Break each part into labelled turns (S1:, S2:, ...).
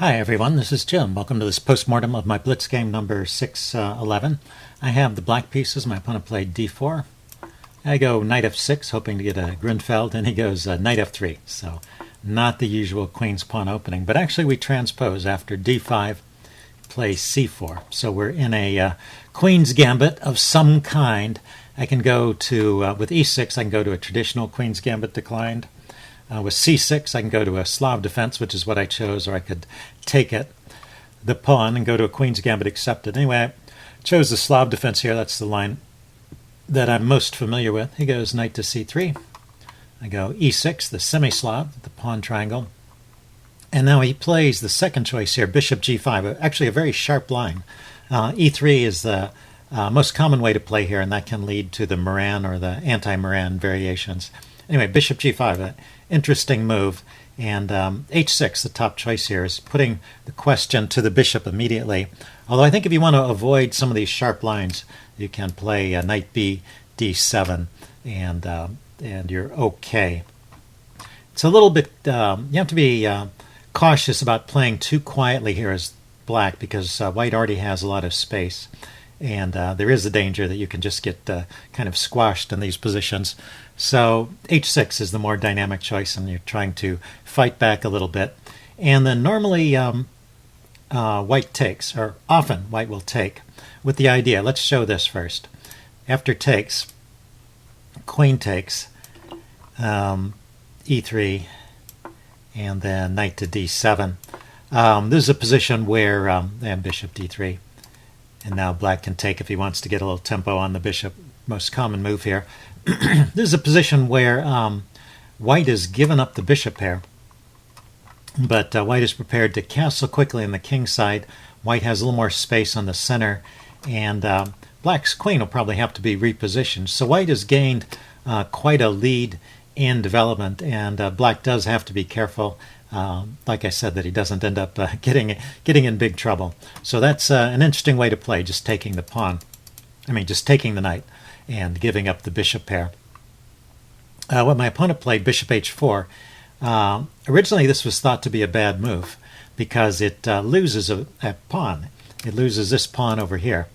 S1: Hi everyone, this is Jim. Welcome to this postmortem of my Blitz game number 611. I have the black pieces. My opponent played d4. I go knight f6, hoping to get a Grinfeld, and he goes knight f3. So not the usual queen's pawn opening, but actually we transpose after d5, play c4. So we're in a queen's gambit of some kind. I can go to, with e6, I can go to a traditional queen's gambit declined. With c6, I can go to a Slav defense, which is what I chose, or I could take it, the pawn, and go to a queen's gambit accepted. Anyway, I chose the Slav defense here. That's the line that I'm most familiar with. He goes knight to c3. I go e6, the semi-Slav, the pawn triangle. And now he plays the second choice here, bishop g5, actually a very sharp line. e3 is the most common way to play here, and that can lead to the Moran or the anti-Moran variations. Anyway, bishop g5, an interesting move. And h6, the top choice here, is putting the question to the bishop immediately. Although I think if you want to avoid some of these sharp lines, you can play knight b, d7, and you're okay. It's a little bit, you have to be cautious about playing too quietly here as black, because white already has a lot of space. And there is a danger that you can just get kind of squashed in these positions. So h6 is the more dynamic choice, and you're trying to fight back a little bit. And then normally white takes, or often white will take, with the idea. Let's show this first. After takes, queen takes, e3, and then knight to d7. This is a position where, and bishop d3. And now black can take if he wants to get a little tempo on the bishop. Most common move here. This is a position where white has given up the bishop pair. But white is prepared to castle quickly on the king side. White has a little more space on the center. And black's queen will probably have to be repositioned. So white has gained quite a lead in development. And black does have to be careful. Like I said, that he doesn't end up getting in big trouble. So that's an interesting way to play, just taking the pawn. Just taking the knight and giving up the bishop pair. What my opponent played, bishop h4, originally this was thought to be a bad move because it loses a pawn. It loses this pawn over here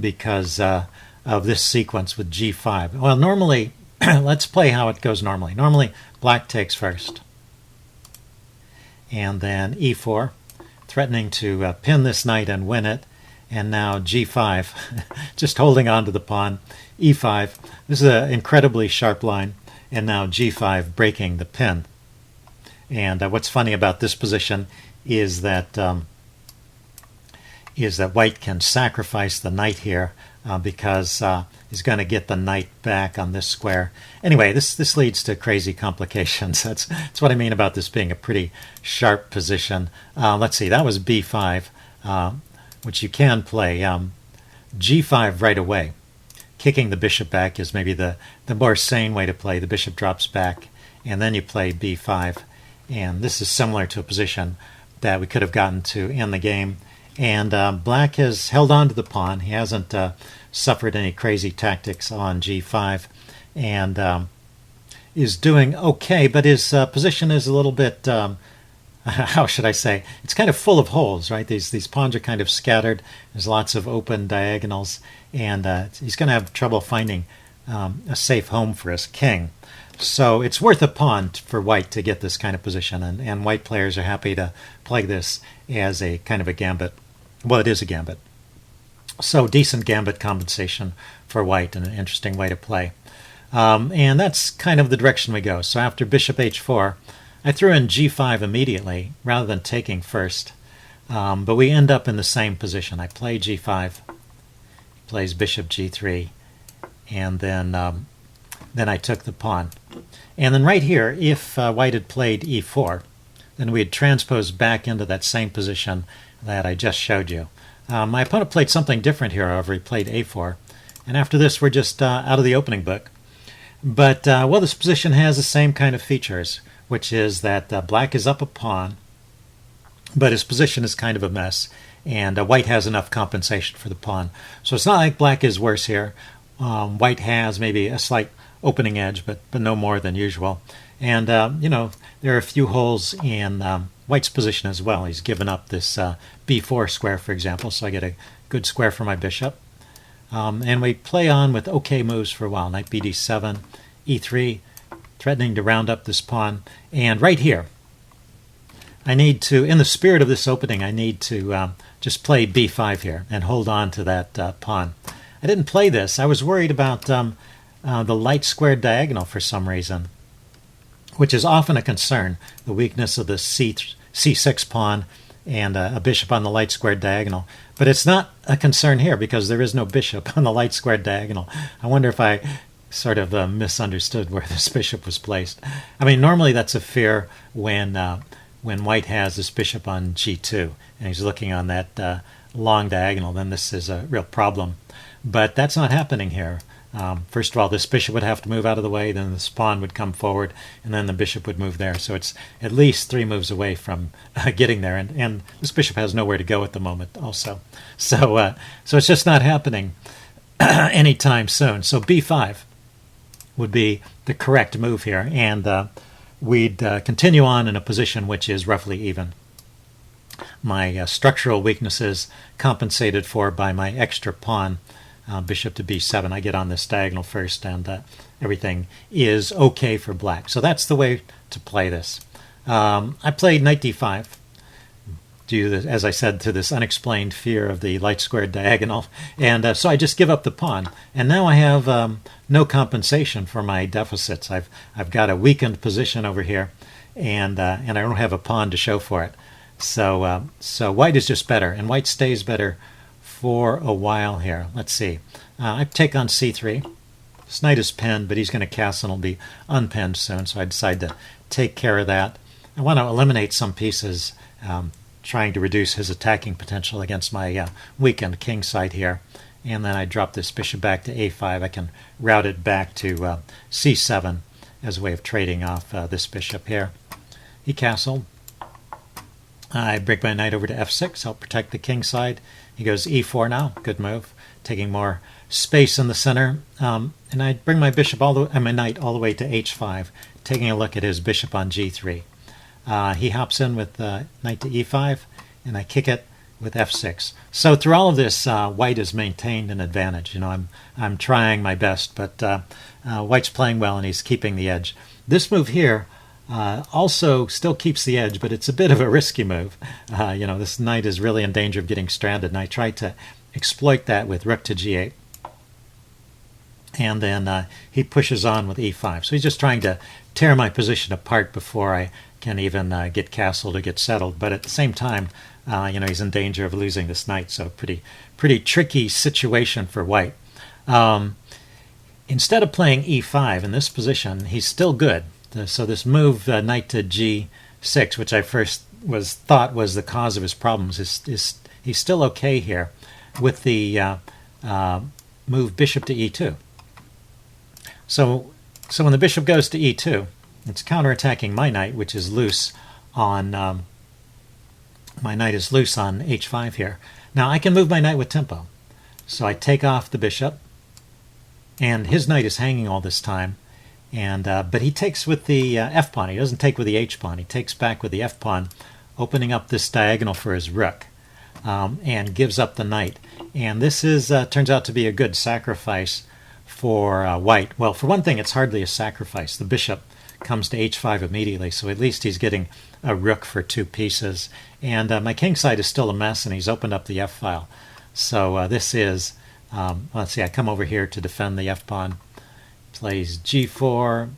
S1: because of this sequence with g5. Well, normally, let's play how it goes normally. Normally, black takes first. And then e4, threatening to pin this knight and win it. And now g5, just holding on to the pawn. e5, this is an incredibly sharp line. And now g5, breaking the pin. And what's funny about this position is that white can sacrifice the knight here because he's going to get the knight back on this square. Anyway, this leads to crazy complications. That's what I mean about this being a pretty sharp position. Let's see, that was b5, which you can play. g5 right away. Kicking the bishop back is maybe the more sane way to play. The bishop drops back, and then you play b5. And this is similar to a position that we could have gotten to in the game. And black has held on to the pawn. He hasn't suffered any crazy tactics on g5 and is doing okay, but his position is a little bit, how should I say, it's kind of full of holes, right? These pawns are kind of scattered. There's lots of open diagonals, and he's going to have trouble finding a safe home for his king. So it's worth a pawn for white to get this kind of position, and white players are happy to play this as a kind of a gambit. Well, it is a gambit. So decent gambit compensation for white and an interesting way to play. And that's kind of the direction we go. So after bishop h4, I threw in g5 immediately rather than taking first. But we end up in the same position. I play g5, plays bishop g3, and then I took the pawn. And then right here, if white had played e4, then we had transposed back into that same position that I just showed you. My opponent played something different here, however. He played a4. And after this, we're just out of the opening book. But, well, this position has the same kind of features, which is that black is up a pawn, but his position is kind of a mess, and white has enough compensation for the pawn. So it's not like black is worse here. White has maybe a slight opening edge, but no more than usual. And, you know, there are a few holes in white's position as well. He's given up this b4 square, for example, so I get a good square for my bishop. And we play on with okay moves for a while. Knight bd7, e3, threatening to round up this pawn. And right here, I need to, in the spirit of this opening, I need to just play b5 here and hold on to that pawn. I didn't play this. I was worried about the light squared diagonal for some reason, which is often a concern, the weakness of the c6 pawn and a bishop on the light squared diagonal. But it's not a concern here because there is no bishop on the light squared diagonal. I wonder if I sort of misunderstood where this bishop was placed. I mean, normally that's a fear when white has this bishop on g2 and he's looking on that long diagonal, then this is a real problem. But that's not happening here. First of all, this bishop would have to move out of the way, then this pawn would come forward, and then the bishop would move there. So it's at least 3 moves away from getting there, and this bishop has nowhere to go at the moment also. So it's just not happening anytime soon. So b5 would be the correct move here, and we'd continue on in a position which is roughly even. My structural weaknesses compensated for by my extra pawn, bishop to b7. I get on this diagonal first, and everything is okay for black. So that's the way to play this. I played knight d5, due, as I said, to this unexplained fear of the light squared diagonal. And so I just give up the pawn. And now I have no compensation for my deficits. I've got a weakened position over here, and I don't have a pawn to show for it. So white is just better, and white stays better for a while here. Let's see. I take on c3. This knight is pinned, but he's going to castle and will be unpinned soon, so I decide to take care of that. I want to eliminate some pieces, trying to reduce his attacking potential against my weakened king side here. And then I drop this bishop back to a5. I can route it back to c7 as a way of trading off this bishop here. He castled. I bring my knight over to f6, help protect the king side. He goes e4 now, good move, taking more space in the center. And I bring my bishop my knight all the way to h5, taking a look at his bishop on g3. He hops in with knight to e5, and I kick it with f6. So through all of this, white has maintained an advantage. You know, I'm trying my best, but white's playing well and he's keeping the edge. This move here also still keeps the edge, but it's a bit of a risky move. You know, this knight is really in danger of getting stranded, and I tried to exploit that with rook to g8. And then he pushes on with e5. So he's just trying to tear my position apart before I can even get castled or get settled. But at the same time, you know, he's in danger of losing this knight. So pretty tricky situation for white. Instead of playing e5 in this position, he's still good. So this move, knight to g6, which I first thought was the cause of his problems, he's still okay here with the move bishop to e2. So when the bishop goes to e2, it's counterattacking my knight, which is loose on my knight is loose on h5 here. Now I can move my knight with tempo. So I take off the bishop, and his knight is hanging all this time. And but he takes with the f pawn. He doesn't take with the h pawn. He takes back with the f pawn, opening up this diagonal for his rook, and gives up the knight. And this is turns out to be a good sacrifice for white. Well, for one thing, it's hardly a sacrifice. The bishop comes to h5 immediately, so at least he's getting a rook for 2 pieces. And my king side is still a mess, and he's opened up the f file. So this is, let's see, I come over here to defend the f pawn. Plays g4,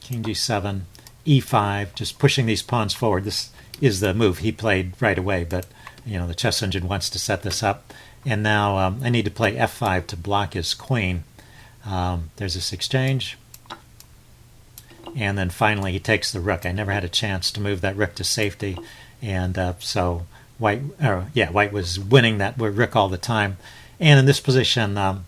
S1: king g7, e5, just pushing these pawns forward. This is the move he played right away, but you know, the chess engine wants to set this up. And now I need to play f5 to block his queen. There's this exchange. And then finally he takes the rook. I never had a chance to move that rook to safety. And so white was winning that rook all the time. And in this position,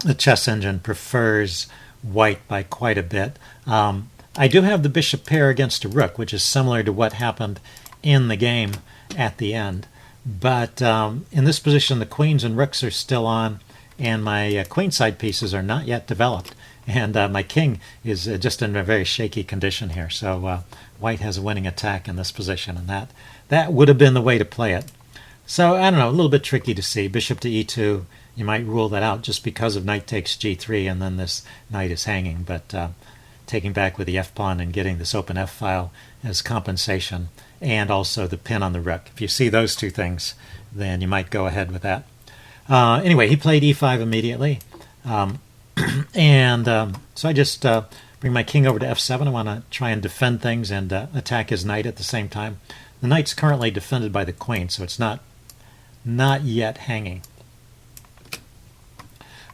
S1: the chess engine prefers white by quite a bit. I do have the bishop pair against a rook, which is similar to what happened in the game at the end. But in this position, the queens and rooks are still on, and my queenside pieces are not yet developed. And my king is just in a very shaky condition here. So white has a winning attack in this position, and that would have been the way to play it. So, I don't know, a little bit tricky to see. Bishop to e2, you might rule that out just because of knight takes g3, and then this knight is hanging. But taking back with the f-pawn and getting this open f-file as compensation, and also the pin on the rook. If you see those two things, then you might go ahead with that. Anyway, he played e5 immediately. So I just bring my king over to f7. I want to try and defend things and attack his knight at the same time. The knight's currently defended by the queen, so it's not yet hanging.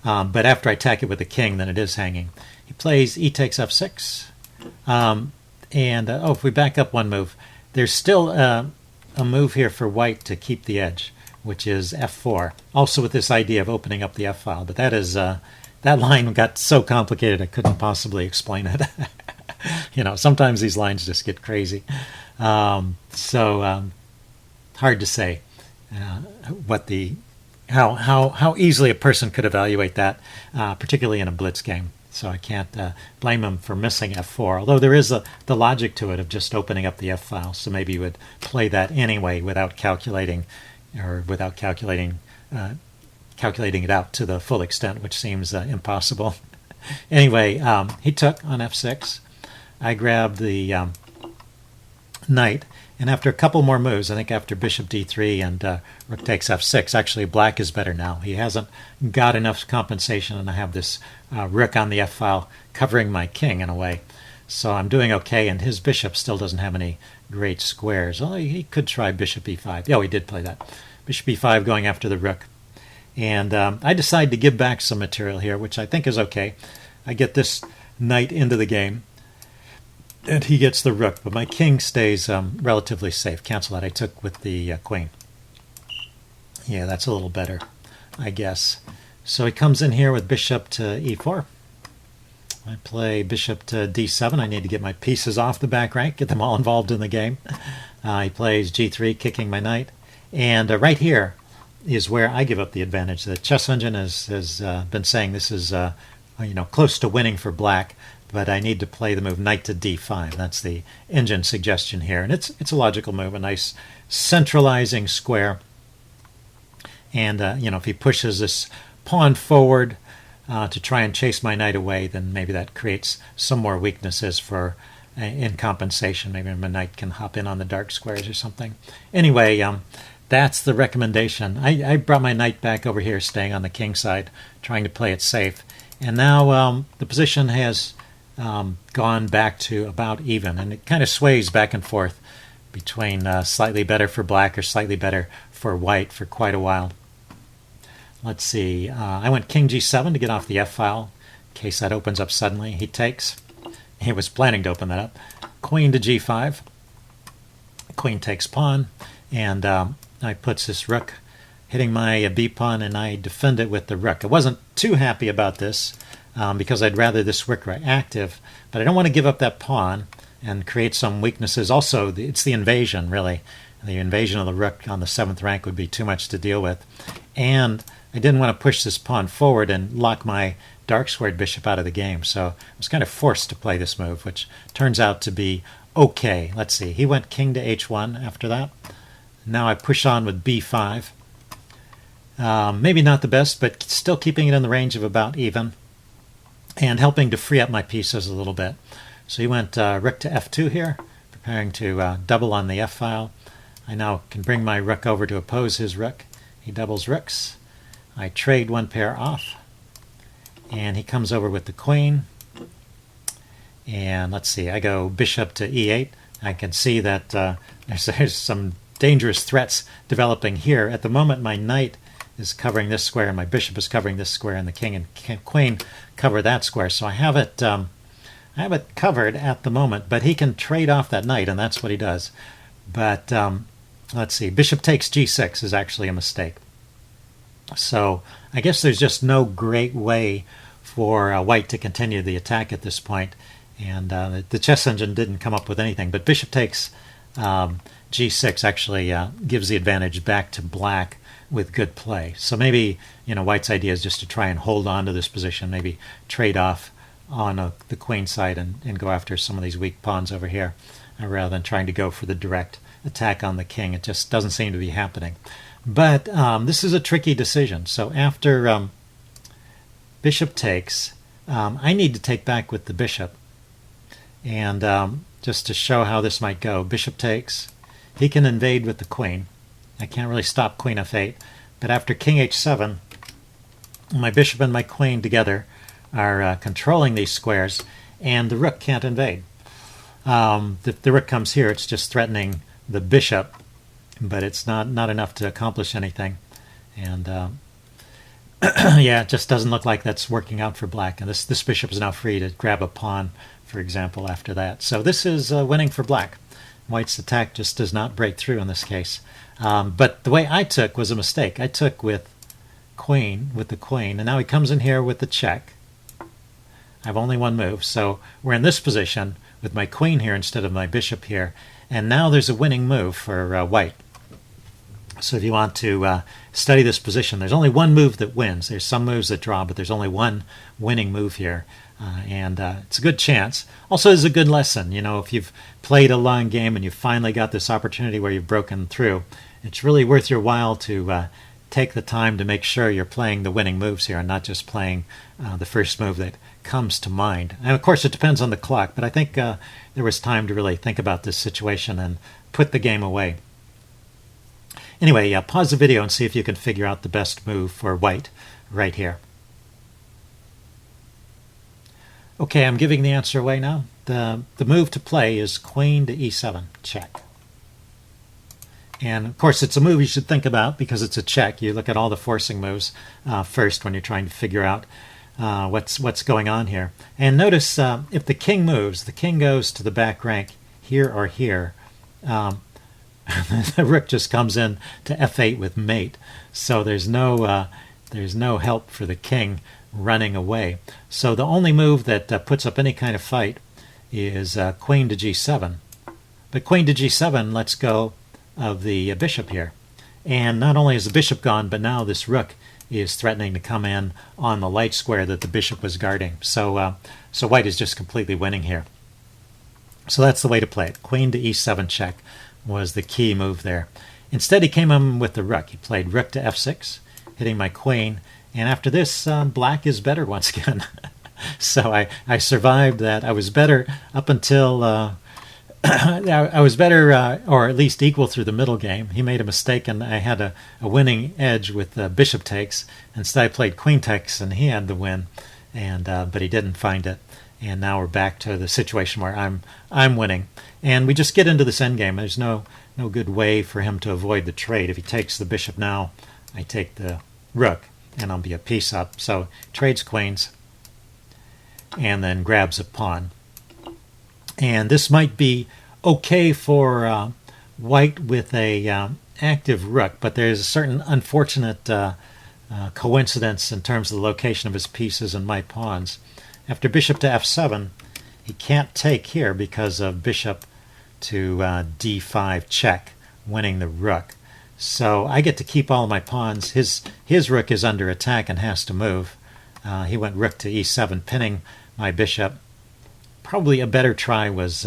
S1: But after I attack it with the king, then it is hanging. He plays e takes f6. If we back up one move, there's still a move here for white to keep the edge, which is f4. Also with this idea of opening up the f-file, but that is that line got so complicated I couldn't possibly explain it. Sometimes these lines just get crazy. Hard to say how easily a person could evaluate that, particularly in a blitz game. So I can't blame him for missing f4, although there is the logic to it of just opening up the f-file. So maybe you would play that anyway without calculating it out to the full extent, which seems impossible. Anyway, he took on f6. I grabbed the knight, and after a couple more moves, I think after bishop d3 and rook takes f6, actually black is better now. He hasn't got enough compensation, and I have this rook on the f-file covering my king in a way. So I'm doing okay, and his bishop still doesn't have any great squares. Well, he could try bishop e5. Oh, he did play that. Bishop e5 going after the rook. And I decide to give back some material here, which I think is okay. I get this knight into the game, and he gets the rook, but my king stays relatively safe. Cancel that. I took with the queen. Yeah, that's a little better, I guess. So he comes in here with bishop to e4. I play bishop to d7. I need to get my pieces off the back rank, get them all involved in the game. He plays g3, kicking my knight. And right here is where I give up the advantage. The chess engine has been saying this is close to winning for black, but I need to play the move knight to d5. That's the engine suggestion here, and it's a logical move, a nice centralizing square. And if he pushes this pawn forward to try and chase my knight away, then maybe that creates some more weaknesses for in compensation. Maybe my knight can hop in on the dark squares or something. Anyway, that's the recommendation. I brought my knight back over here, staying on the king side, trying to play it safe. And now the position has gone back to about even, and it kind of sways back and forth between slightly better for black or slightly better for white for quite a while. Let's see. I went king g7 to get off the f-file in case that opens up suddenly. He takes. He was planning to open that up. Queen to g5. Queen takes pawn, and I puts this rook hitting my b-pawn, and I defend it with the rook. I wasn't too happy about this because I'd rather this rook were active, but I don't want to give up that pawn and create some weaknesses. Also, it's the invasion, really. The invasion of the rook on the 7th rank would be too much to deal with. And I didn't want to push this pawn forward and lock my dark-squared bishop out of the game, so I was kind of forced to play this move, which turns out to be okay. Let's see. He went king to h1 after that. Now I push on with b5. Maybe not the best, but still keeping it in the range of about even and helping to free up my pieces a little bit. So he went rook to f2 here, preparing to double on the f-file. I now can bring my rook over to oppose his rook. He doubles rooks. I trade one pair off, and he comes over with the queen. And let's see, I go bishop to e8. I can see that there's some dangerous threats developing here. At the moment, my knight is covering this square, and my bishop is covering this square, and the king and queen cover that square. So I have it covered at the moment, but he can trade off that knight, and that's what he does. But let's see, bishop takes g6 is actually a mistake. So I guess there's just no great way for white to continue the attack at this point. And the chess engine didn't come up with anything. But bishop takes g6 actually gives the advantage back to black with good play. So maybe, White's idea is just to try and hold on to this position, maybe trade off on the queen side and go after some of these weak pawns over here, rather than trying to go for the direct attack on the king. It just doesn't seem to be happening. But this is a tricky decision. So after bishop takes, I need to take back with the bishop. And just to show how this might go, bishop takes. He can invade with the queen. I can't really stop queen f8. But after king h7, my bishop and my queen together are controlling these squares, and the rook can't invade. If the rook comes here, it's just threatening the bishop, but it's not enough to accomplish anything. And yeah, it just doesn't look like that's working out for black. And this bishop is now free to grab a pawn, for example, after that. So this is winning for black. White's attack just does not break through in this case. But the way I took was a mistake. I took with the queen, and now he comes in here with the check. I have only one move, so we're in this position with my queen here instead of my bishop here. And now there's a winning move for white. So if you want to study this position, there's only one move that wins. There's some moves that draw, but there's only one winning move here. And it's a good chance. Also, it's a good lesson. If you've played a long game and you finally got this opportunity where you've broken through, it's really worth your while to take the time to make sure you're playing the winning moves here and not just playing the first move that comes to mind. And of course, it depends on the clock, but I think there was time to really think about this situation and put the game away. Anyway, pause the video and see if you can figure out the best move for white right here. Okay, I'm giving the answer away now. The move to play is queen to e7, check. And of course, it's a move you should think about because it's a check. You look at all the forcing moves first when you're trying to figure out what's going on here. And notice if the king moves, the king goes to the back rank here or here. The rook just comes in to f8 with mate. So there's no help for the king running away. So the only move that puts up any kind of fight is queen to g7. But queen to g7 lets go of the bishop here. And not only is the bishop gone, but now this rook is threatening to come in on the light square that the bishop was guarding. So white is just completely winning here. So that's the way to play it. Queen to e7 check was the key move there. Instead, he came in with the rook. He played rook to f6, hitting my queen. And after this, black is better once again. So I survived that. I was better up until... I was better, or at least equal through the middle game. He made a mistake, and I had a winning edge with bishop takes. Instead, I played queen takes, and he had the win, but he didn't find it. And now we're back to the situation where I'm winning, and we just get into this endgame. There's no good way for him to avoid the trade. If he takes the bishop now, I take the rook, and I'll be a piece up. So trades queens, and then grabs a pawn. And this might be okay for white with a active rook, but there's a certain unfortunate coincidence in terms of the location of his pieces and my pawns. After bishop to f7, he can't take here because of bishop to d5 check, winning the rook. So I get to keep all my pawns. His rook is under attack and has to move. He went rook to e7, pinning my bishop. Probably a better try was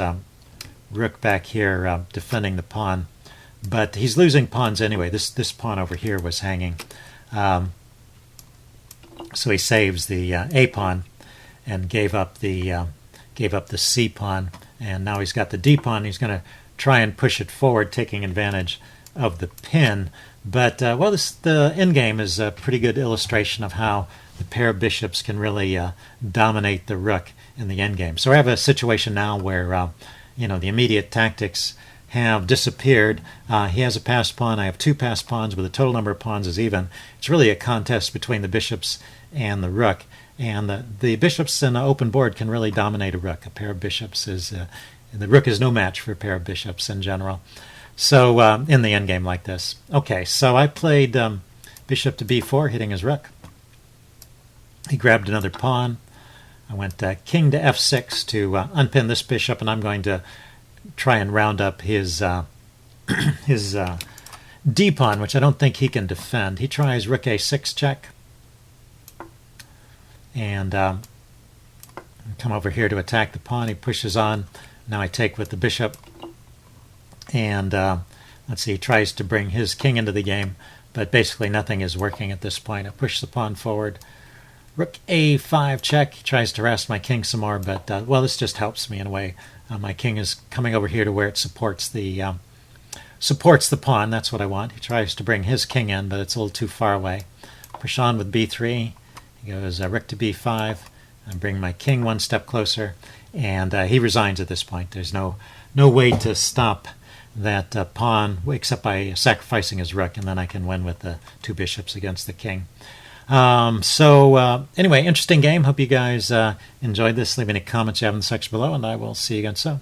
S1: rook back here defending the pawn, but he's losing pawns anyway. This pawn over here was hanging, so he saves the a pawn and gave up the c pawn, and now he's got the d pawn. He's going to try and push it forward, taking advantage of the pin. But the endgame is a pretty good illustration of how the pair of bishops can really dominate the rook in the endgame. So I have a situation now where the immediate tactics have disappeared. He has a passed pawn. I have two passed pawns, but the total number of pawns is even. It's really a contest between the bishops and the rook. And the bishops in an open board can really dominate a rook. A pair of bishops is the rook is no match for a pair of bishops in general. So in the endgame like this. Okay, so I played bishop to b4, hitting his rook. He grabbed another pawn. I went king to f6 to unpin this bishop, and I'm going to try and round up his d-pawn, which I don't think he can defend. He tries rook a6 check. And come over here to attack the pawn. He pushes on. Now I take with the bishop. And let's see, he tries to bring his king into the game. But basically nothing is working at this point. I push the pawn forward. Rook a5 check. He tries to harass my king some more, but well, this just helps me in a way. My king is coming over here to where it supports the pawn. That's what I want. He tries to bring his king in, but it's a little too far away. Push on with b3. He goes rook to b5. I bring my king one step closer, and he resigns at this point. There's no way to stop that pawn except by sacrificing his rook, and then I can win with the two bishops against the king. Anyway, interesting game. Hope you guys enjoyed this. Leave any comments you have in the section below, and I will see you again soon.